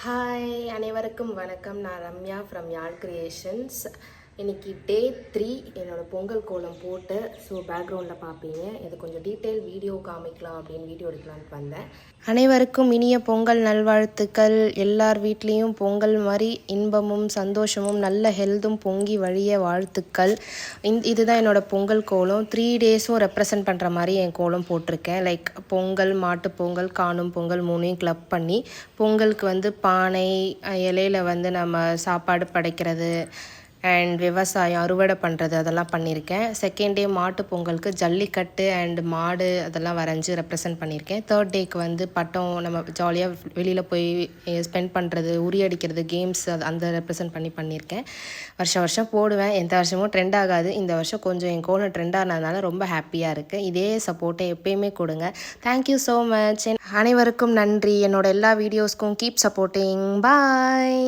Hi அனைவருக்கும் வணக்கம். நான் ரம்யா ஃப்ரம் யாழ் கிரியேஷன்ஸ். இன்றைக்கி டே 3 என்னோடய பொங்கல் கோலம் போட்டு பேக்ரவுண்டில் பார்ப்பீங்க. இது கொஞ்சம் டீட்டெயில் வீடியோ காமிக்கலாம் அப்படின்னு வீடியோ எடுக்கலான்ட்டு வந்தேன். அனைவருக்கும் இனிய பொங்கல் நல்வாழ்த்துக்கள். எல்லார் வீட்லேயும் பொங்கல் மாதிரி இன்பமும் சந்தோஷமும் நல்ல ஹெல்த்தும் பொங்கி வழிய வாழ்த்துக்கள். இதுதான் என்னோடய பொங்கல் கோலம். 3 டேஸும் ரெப்ரசன்ட் பண்ணுற மாதிரி என் கோலம் போட்டிருக்கேன். லைக் பொங்கல், மாட்டு பொங்கல், காணும் பொங்கல் 3ஐயும் கிளப் பண்ணி பொங்கலுக்கு பானை இலையில் நம்ம சாப்பாடு படைக்கிறது அண்ட் விவசாயம் அறுவடை பண்ணுறது அதெல்லாம் பண்ணியிருக்கேன். செகண்ட் டே மாட்டு பொங்கலுக்கு ஜல்லிக்கட்டு அண்ட் மாடு அதெல்லாம் வரைஞ்சி ரெப்ரசன்ட் பண்ணியிருக்கேன். தேர்ட் டேக்கு பட்டம் நம்ம ஜாலியாக வெளியில் போய் ஸ்பெண்ட் பண்ணுறது, உரியடிக்கிறது, கேம்ஸ் அந்த ரெப்ரசன்ட் பண்ணியிருக்கேன். வருஷம் போடுவேன். எந்த வருஷமும் ட்ரெண்ட் ஆகாது. இந்த வருஷம் கொஞ்சம் என் கோலம் ட்ரெண்ட் ஆனதுனால ரொம்ப ஹாப்பியாக இருக்குது. இதே சப்போர்ட்டை எப்பயுமே கொடுங்க. Thank you so much. அனைவருக்கும் நன்றி. என்னோட எல்லா வீடியோஸ்க்கும் கீப் சப்போர்ட்டிங். பாய்.